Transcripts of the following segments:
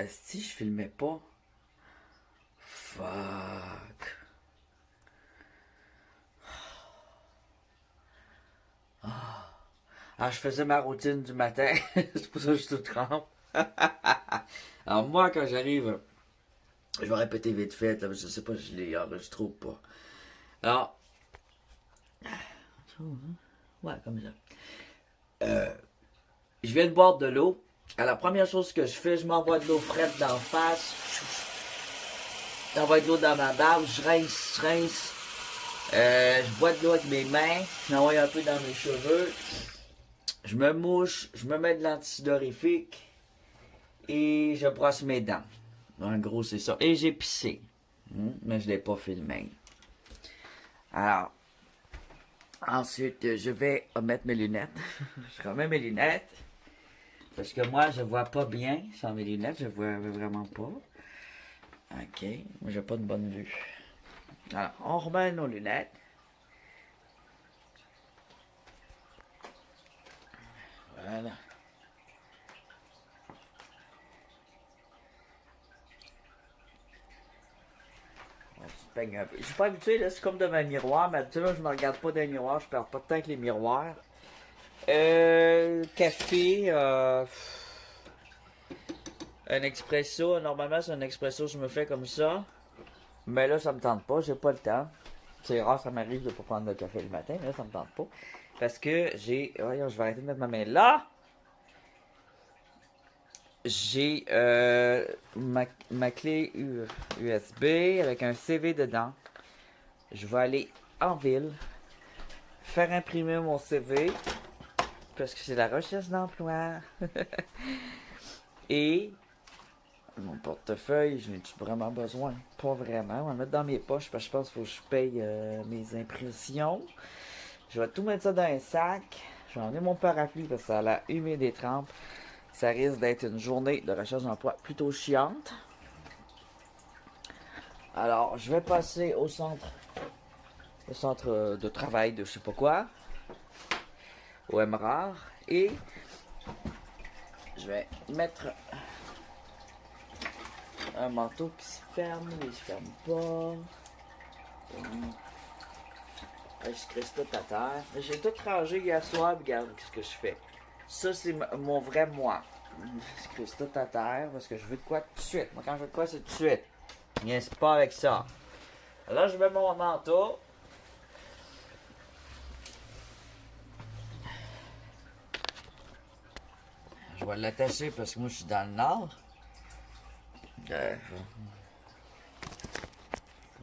Si je filmais pas. Fuck. Ah, je faisais ma routine du matin. C'est pour ça que je suis tout trempe. Alors moi, quand j'arrive, je vais répéter vite fait, là, je sais pas si je l'ai enregistré ou pas. Alors, ouais, comme ça. Je viens de boire de l'eau. À la première chose que je fais, je m'envoie de l'eau fraîche d'en face. J'envoie de l'eau dans ma barbe, je rince, je rince. Je bois de l'eau avec mes mains, je m'envoie un peu dans mes cheveux. Je me mouche, je me mets de l'antidorifique et je brosse mes dents. En gros, c'est ça. Et j'ai pissé. Mais je ne l'ai pas filmé. Alors, ensuite, je vais mettre mes lunettes. Je remets mes lunettes. Parce que moi, je vois pas bien sans mes lunettes. Je vois vraiment pas. Ok. Moi, j'ai pas de bonne vue. Alors, on remet nos lunettes. Voilà. On se peigne un peu. Je suis pas habitué, là, c'est comme devant un miroir, mais habituellement, je me regarde pas dans un miroir, je perds pas de temps avec les miroirs. Café, un expresso. Normalement, c'est un expresso, je me fais comme ça. Mais là, ça me tente pas, j'ai pas le temps. C'est rare, ça m'arrive de pas prendre de café le matin, mais là, ça me tente pas. Parce que j'ai. Voyons, je vais arrêter de mettre ma main là. J'ai ma clé USB avec un CV dedans. Je vais aller en ville, faire imprimer mon CV, parce que c'est la recherche d'emploi. Et mon portefeuille, j'en ai-tu vraiment besoin? Pas vraiment. On va le mettre dans mes poches parce que je pense qu'il faut que je paye mes impressions. Je vais tout mettre ça dans un sac. Je vais emmener mon parapluie parce que ça a l'air humide et trempe. Ça risque d'être une journée de recherche d'emploi plutôt chiante. Alors, je vais passer au centre de travail de je sais pas quoi, au MRAR, et je vais mettre un manteau qui se ferme, il se ferme pas. Je crisse tout à terre. J'ai tout rangé hier soir, regarde ce que je fais. Ça, c'est mon vrai moi. Je crisse tout à terre parce que je veux de quoi tout de suite. Moi, quand je veux de quoi, c'est tout de suite. Niaise pas avec ça. Là, je mets mon manteau. Je vais l'attacher parce que moi, je suis dans le nord.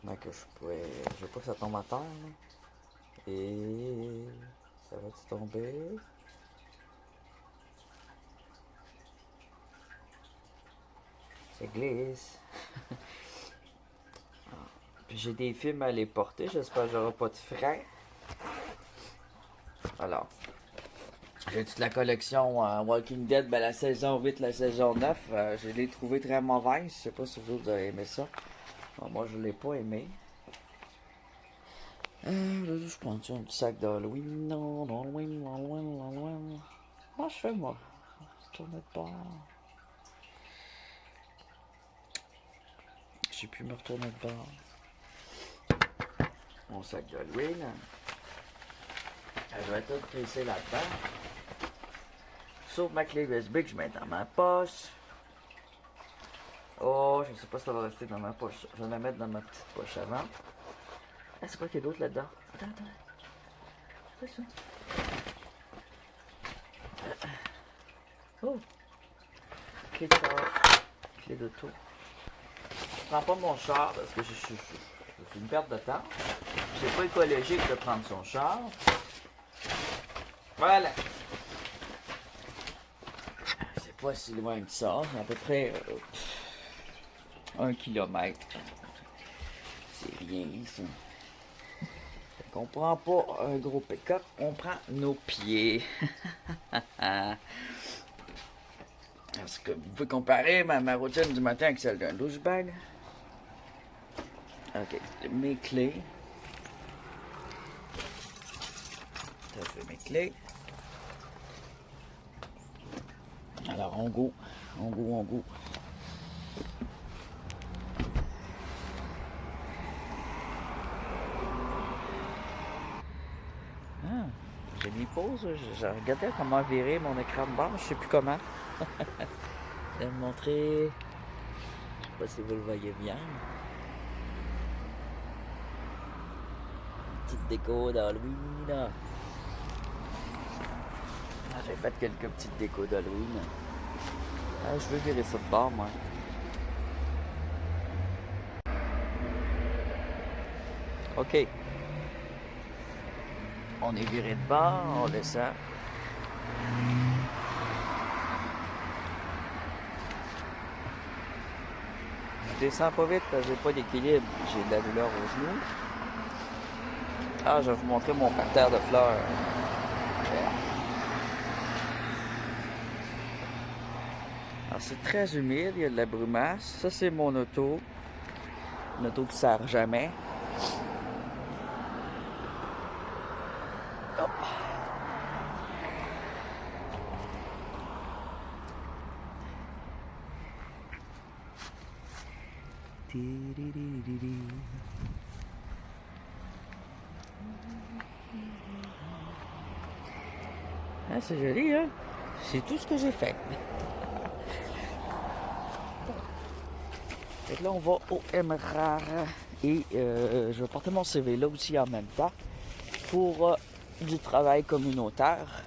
Comment que je pourrais. Je veux pas que ça tombe à terre, là. Et. Ça va-tu tomber? Ça glisse. Puis j'ai des films à aller porter. J'espère que j'aurai pas de frein. Alors. J'ai toute la collection Walking Dead, ben, la saison 8, la saison 9. Je l'ai trouvé très mauvaise. Je sais pas si vous avez aimé ça. Bon, moi, je l'ai pas aimé. Je prends un petit sac d'Halloween. Non, d'Halloween, Halloween, Halloween. Moi, je fais, moi. Tourner de bord. J'ai pu me retourner de bord. Mon sac d'Halloween. Je vais tout trisser là-dedans. Sauf ma clé USB que je mets dans ma poche. Oh, je ne sais pas si ça va rester dans ma poche. Je vais la mettre dans ma petite poche avant. Ah, c'est quoi qu'il y a d'autre là-dedans? Attends. C'est quoi ça? Oh! Clé de char. Clé d'auto. Je prends pas mon char parce que c'est une perte de temps. C'est pas écologique de prendre son char. Voilà. C'est pas si loin que ça. C'est à peu près 1 kilomètre. C'est rien, ça. On prend pas un gros pick-up, on prend nos pieds. Parce que vous pouvez comparer ma routine du matin avec celle d'un douchebag. Ok, mes clés. Ça fait mes clés. Alors, on go. Ah, j'ai mis pause. Je regardais comment virer mon écran de bord, je sais plus comment. Je vais vous montrer. Je sais pas si vous le voyez bien. Petite déco d'Halloween. Ah, j'ai fait quelques petites décos d'Halloween. Ah, je veux virer ça de bord, moi. OK. On est viré de bord, on descend. Je descends pas vite parce que j'ai pas d'équilibre. J'ai de la douleur au genou. Ah, je vais vous montrer mon parterre de fleurs. Alors, c'est très humide, il y a de la brumasse. Ça, c'est mon auto. Une auto qui ne sert jamais. Oh. Ah, c'est joli, hein? C'est tout ce que j'ai fait. Donc là, on va au MRR et je vais porter mon CV là aussi en même temps pour du travail communautaire.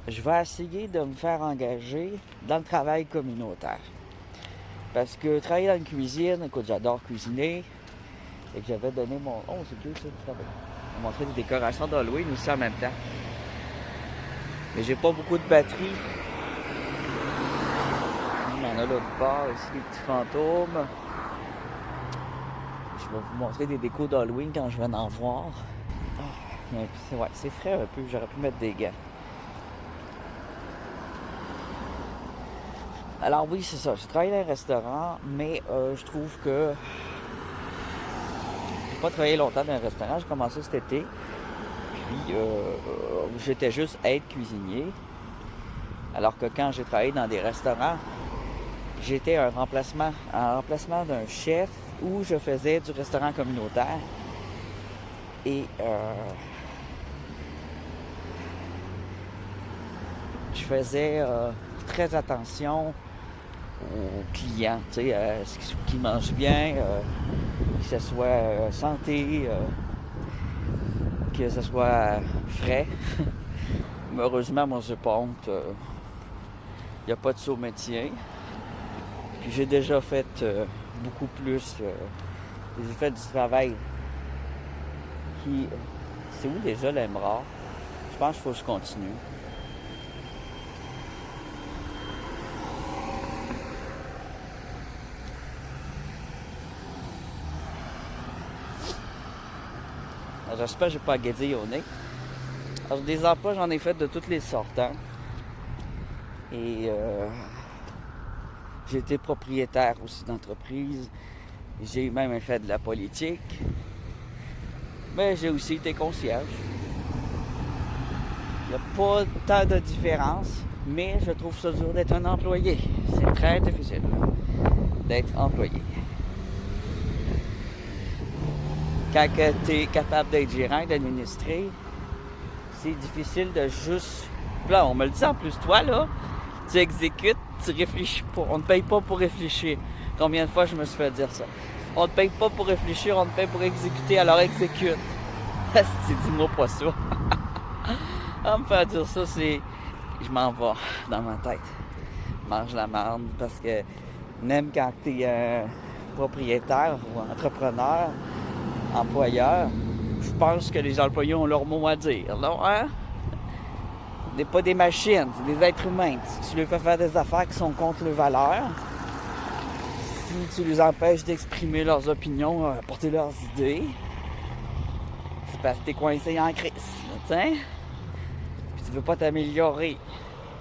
Je vais essayer de me faire engager dans le travail communautaire. Parce que travailler dans une cuisine, écoute, j'adore cuisiner. Et que j'avais donné mon... Oh, c'est cool ça, ça va. On va montrer des décorations d'Halloween aussi en même temps. Mais j'ai pas beaucoup de batterie. Il y en a l'autre part, ici, des petits fantômes. Je vais vous montrer des décos d'Halloween quand je vais en voir. Oh, ouais, c'est frais un peu, j'aurais pu mettre des gants. Alors oui, c'est ça, j'ai travaillé dans un restaurant, mais je trouve que... J'ai pas travaillé longtemps dans un restaurant, j'ai commencé cet été. Puis j'étais juste aide cuisinier. Alors que quand j'ai travaillé dans des restaurants, j'étais un remplacement d'un chef où je faisais du restaurant communautaire. Et je faisais très attention aux clients, tu sais, qu'ils mangent bien, que ce soit santé, que ce soit frais. Heureusement, moi, j'ai pas honte. Il n'y a pas de saut métier. Puis j'ai déjà fait beaucoup plus. J'ai fait du travail qui... C'est où déjà l'Emerald? Je pense qu'il faut que je continue. J'espère que j'ai pas à guédiller au nez. Alors, des emplois, j'en ai fait de toutes les sortes. Hein? Et j'ai été propriétaire aussi d'entreprise. J'ai même fait de la politique. Mais j'ai aussi été concierge. Il n'y a pas tant de différence, mais je trouve ça dur d'être un employé. C'est très difficile d'être employé. Quand tu es capable d'être gérant, d'administrer, c'est difficile de juste... Là, on me le dit en plus, toi, là, tu exécutes, tu réfléchis pas. On ne te paye pas pour réfléchir. Combien de fois je me suis fait dire ça? On ne te paye pas pour réfléchir, on te paye pour exécuter, alors exécute. Dis-moi pas ça. On me faire dire ça, c'est... Je m'en vais dans ma tête. Je mange la marde parce que même quand tu es propriétaire ou entrepreneur, employeur, je pense que les employés ont leur mot à dire, non, hein? Ce n'est pas des machines, c'est des êtres humains. Si tu leur fais faire des affaires qui sont contre leurs valeurs, si tu les empêches d'exprimer leurs opinions, porter leurs idées, c'est parce que t'es coincé en crise, tiens? Puis tu veux pas t'améliorer.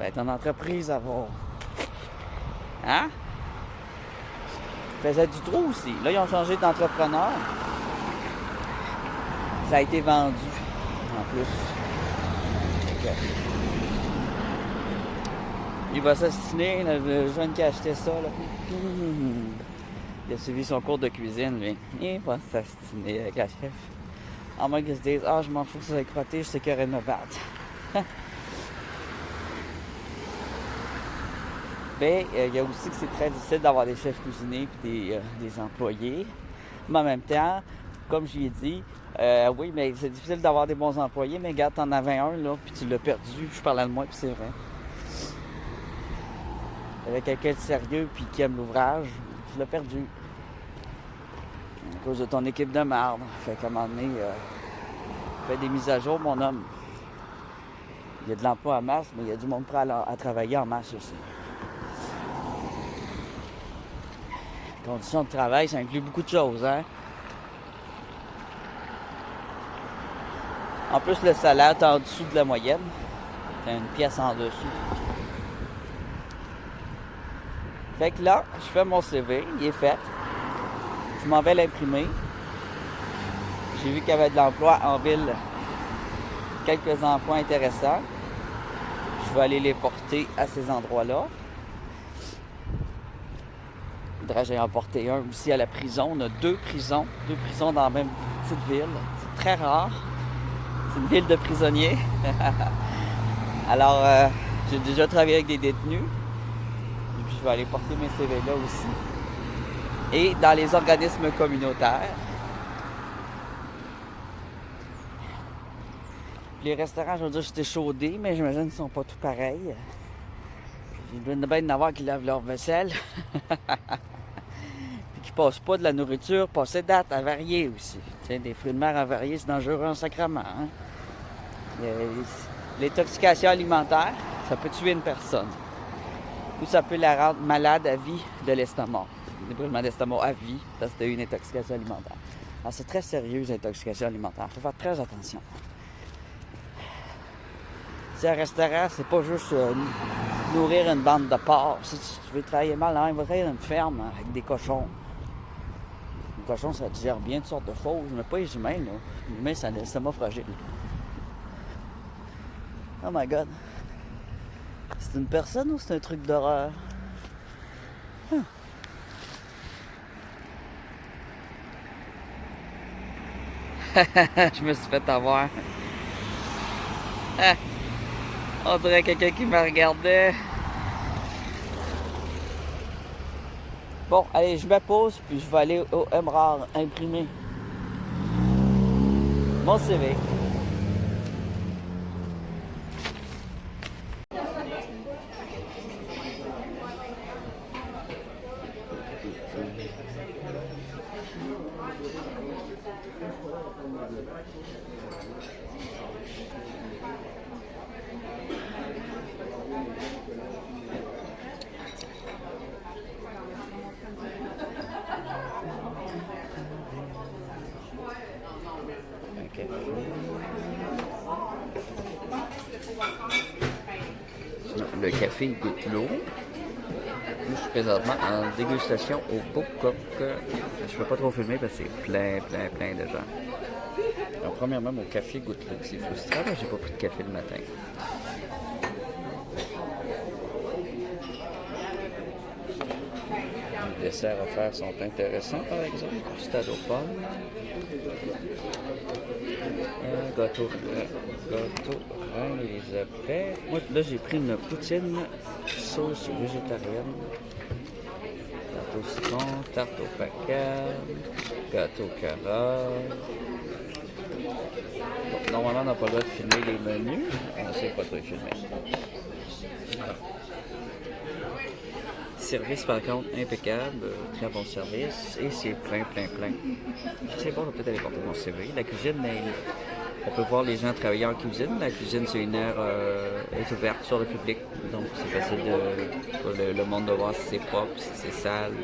Ben, ton entreprise, elle va... Hein? Ils faisaient du trou aussi. Là, ils ont changé d'entrepreneur. Ça a été vendu, en plus. Okay. Il va s'astiner, le jeune qui a acheté ça, là. Il a suivi son cours de cuisine, lui. Il va s'astiner avec la chef. À moins qu'ils se disent, ah, je m'en fous que ça soit crotté, je sais qu'il y aurait de me battre. Mais il y a aussi que c'est très difficile d'avoir des chefs cuisiniers et des employés. Mais en même temps, comme je l'ai dit, oui, mais c'est difficile d'avoir des bons employés, mais regarde, t'en avais un, là, puis tu l'as perdu. Je parlais de moi, puis c'est vrai. Avec quelqu'un de sérieux, puis qui aime l'ouvrage, tu l'as perdu. À cause de ton équipe de marde. Fait qu'à un moment donné, fais des mises à jour, mon homme. Il y a de l'emploi en masse, mais il y a du monde prêt à travailler en masse aussi. Conditions de travail, ça inclut beaucoup de choses, hein? En plus, le salaire est en dessous de la moyenne. T'as une pièce en dessous. Fait que là, je fais mon CV, il est fait. Je m'en vais l'imprimer. J'ai vu qu'il y avait de l'emploi en ville. Quelques emplois intéressants. Je vais aller les porter à ces endroits-là. Il faudrait que j'aille en porter un aussi à la prison. On a deux prisons dans la même petite ville. C'est très rare. C'est une ville de prisonniers. Alors, j'ai déjà travaillé avec des détenus. Et puis, je vais aller porter mes CV là aussi. Et dans les organismes communautaires. Les restaurants, je veux dire, j'étais chaudé, mais j'imagine qu'ils sont pas tous pareils. Il doit bien y en avoir qui lavent leur vaisselle. Puis qui passent pas de la nourriture passée date, avariée aussi. T'sais, des fruits de mer avariés, c'est dangereux en sacrement. Hein? L'intoxication alimentaire, ça peut tuer une personne. Ou ça peut la rendre malade à vie de l'estomac. Des brûlements d'estomac à vie parce que tu as eu une intoxication alimentaire. Alors c'est très sérieux, l'intoxication alimentaire. Il faut faire très attention. Si un restaurant, c'est pas juste nourrir une bande de porcs. Si tu veux travailler mal, hein, il va travailler dans une ferme avec des cochons. Les cochons, ça digère bien toutes sortes de choses, mais pas les humains, là. Les humains, c'est un estomac fragile. Oh my God. C'est une personne ou c'est un truc d'horreur? Je me suis fait avoir. On dirait quelqu'un qui me regardait. Bon, allez, je me pose, puis je vais aller au MRAR imprimer mon CV. Okay. Le café goûte l'eau. Je suis présentement en dégustation au Bookcock. Je peux pas trop filmer parce que c'est plein de gens. Alors, premièrement, mon café goûte l'eau. C'est frustrant, mais j'ai pas pris de café le matin. Les desserts offerts sont intéressants, par exemple. Stade aux pommes. Gâteau reine Elisabeth. Moi, là, j'ai pris une poutine sauce végétarienne. Tarte au citron, tarte au paca, gâteau au carotte. Bon, normalement, on n'a pas le droit de filmer les menus. On essaie pas trop de filmer. Voilà. Service par contre impeccable, très bon service et c'est plein. C'est bon, on va peut-être aller porter mon CV. La cuisine, on peut voir les gens travailler en cuisine. La cuisine, c'est une aire est ouverte sur le public, donc c'est facile pour le monde de voir si c'est propre, si c'est sale.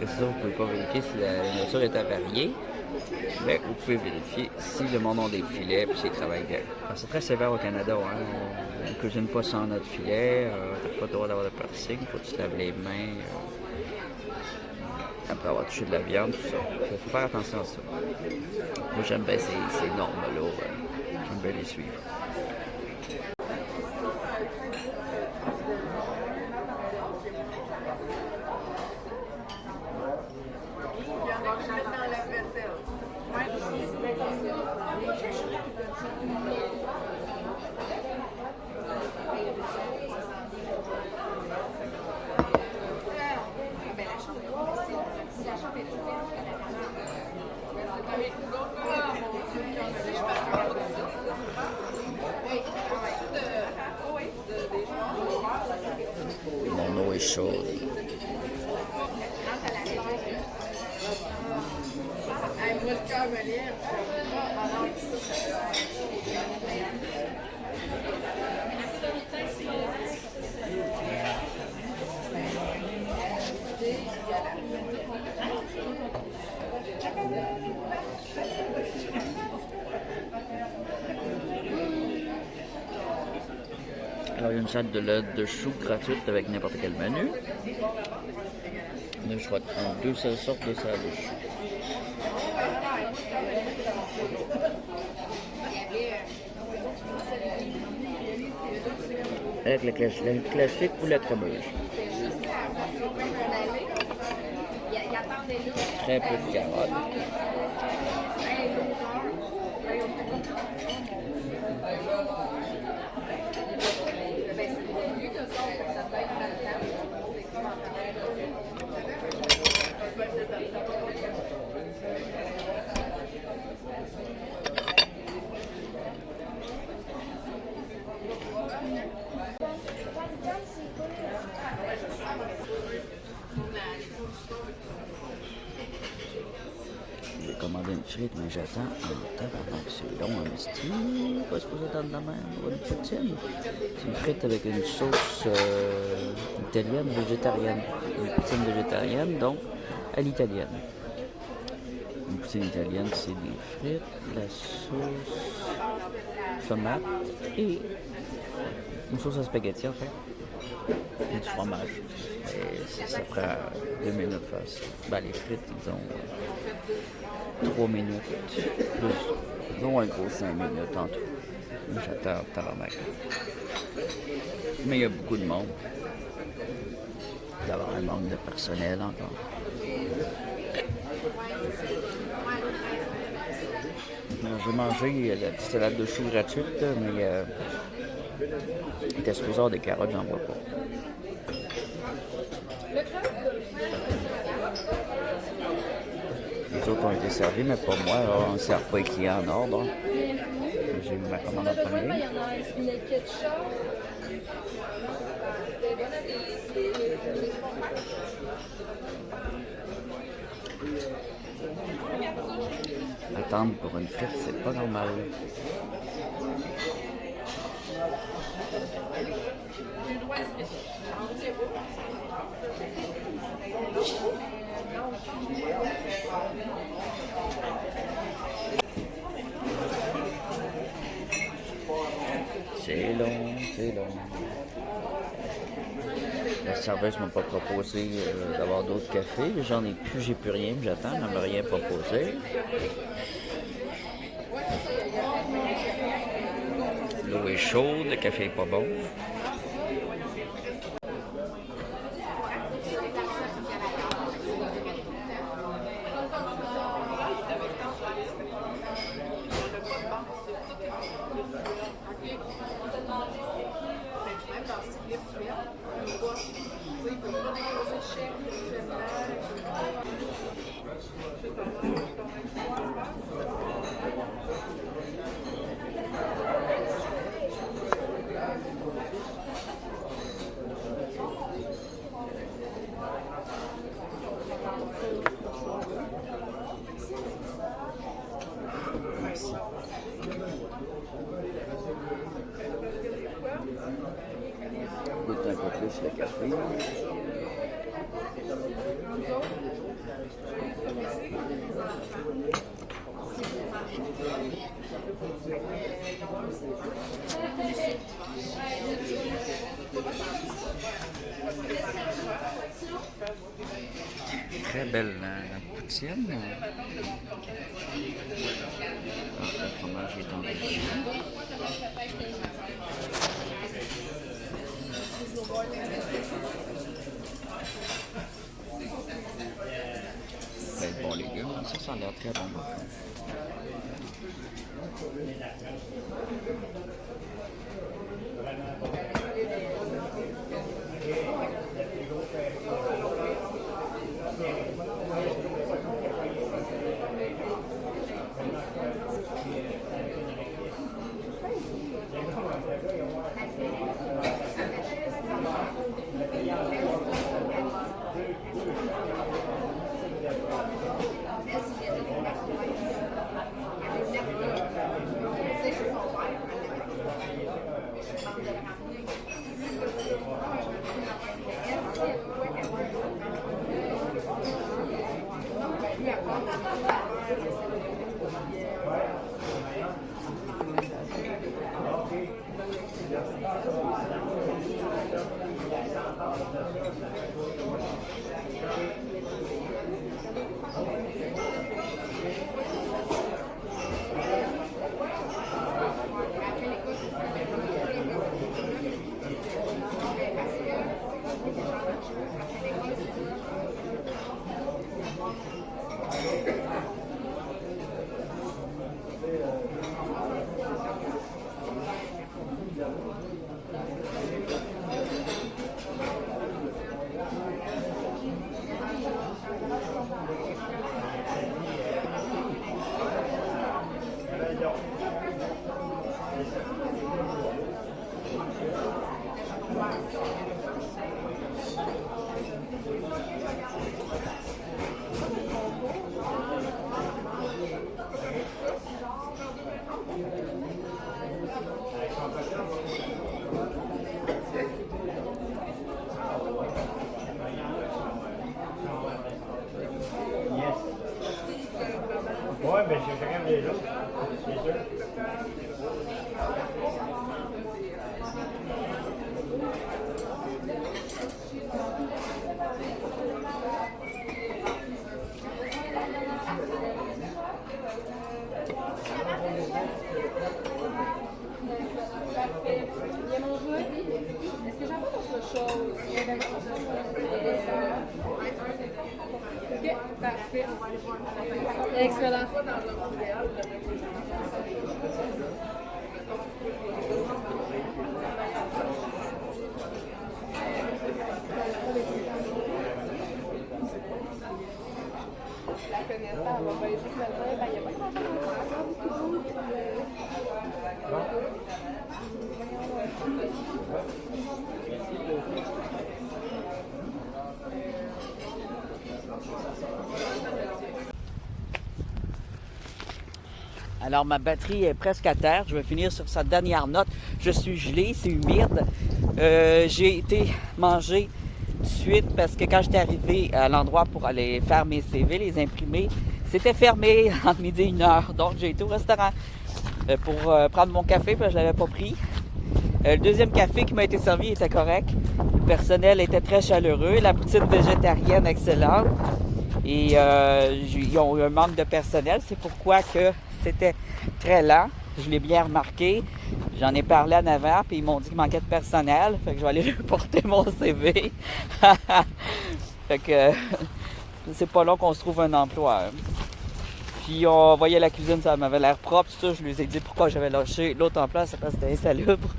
Et ça, vous ne pouvez pas vérifier si la nourriture est avariée, mais vous pouvez vérifier si le monde a des filets et s'ils travaillent bien. Alors, c'est très sévère au Canada, hein? On ne cuisine pas sans notre filet, tu n'as pas le droit d'avoir de piercing, il faut que tu te laves les mains après avoir touché de la viande, tout ça. Il faut faire attention à ça. Moi, j'aime bien ces normes-là, j'aime bien les suivre. est chaude. Alors, il y a une salle de choux gratuite avec n'importe quel menu. Là, je crois prendre deux sortes de salades de choux. Avec le classique ou la crémeuse. Très peu de carottes. J'ai commandé une frite, mais j'attends un tabarnak. C'est long, un style. Pas supposé attendre la même. Une poutine. C'est une frite avec une sauce italienne, végétarienne. Une poutine végétarienne, donc à l'italienne. Une poutine italienne, c'est des frites, la sauce tomate et une sauce à spaghetti, en fait. Et du fromage. Et ça prend 2 minutes faire ça. Ben, les frites, ils ont 3 minutes. Plus, ils ont un gros 5 minutes en tout. J'attends tabarnak. Mais il y a beaucoup de monde. Il doit y avoir un manque de personnel encore. J'ai mangé la petite salade de choux gratuite, mais il était supposé avoir des carottes, j'en vois pas. Les autres ont été servis, mais pas moi. Alors, on ne sert pas les clients en ordre. J'ai eu ma commande en premier. Attendre pour une frite, c'est pas normal. C'est long, c'est long. La serveuse m'a pas proposé d'avoir d'autres cafés. J'en ai plus, j'ai plus rien, j'attends, elle m'a rien proposé. L'eau est chaude, le café est pas bon. Goûte un peu plus le café. Très belle poutine. Le fromage est enrichi. Ben, bon légumes, ça a l'air très bon. Ouais, ben j'ai chacun déjà. C'est sûr. Est-ce que j'apporte autre chose? Ok, parfait. Excellent. La connaissance, on va juste le dire, ben, il n'y a pas grand-chose à faire. Alors, ma batterie est presque à terre. Je vais finir sur sa dernière note. Je suis gelé, c'est humide. J'ai été manger tout de suite parce que quand j'étais arrivé à l'endroit pour aller faire mes CV, les imprimer, c'était fermé entre midi et 1h. Donc, j'ai été au restaurant pour prendre mon café, parce que je ne l'avais pas pris. Le deuxième café qui m'a été servi était correct. Le personnel était très chaleureux. La poutine végétarienne, excellente. Et ils ont eu un manque de personnel. C'est pourquoi que c'était très lent. Je l'ai bien remarqué. J'en ai parlé en avant, puis ils m'ont dit qu'il manquait de personnel. Fait que je vais aller lui porter mon CV. Fait que c'est pas long qu'on se trouve un emploi. Hein. Puis on voyait la cuisine, ça m'avait l'air propre, tout ça. Je lui ai dit pourquoi j'avais lâché l'autre emploi, c'est parce que c'était insalubre.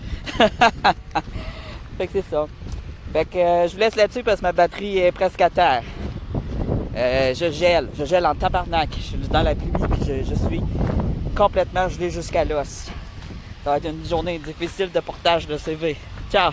Fait que c'est ça. Fait que je vous laisse là-dessus parce que ma batterie est presque à terre. Je gèle en tabarnak. Je suis dans la pluie puis je suis complètement gelé jusqu'à l'os. Ça va être une journée difficile de portage de CV. Ciao!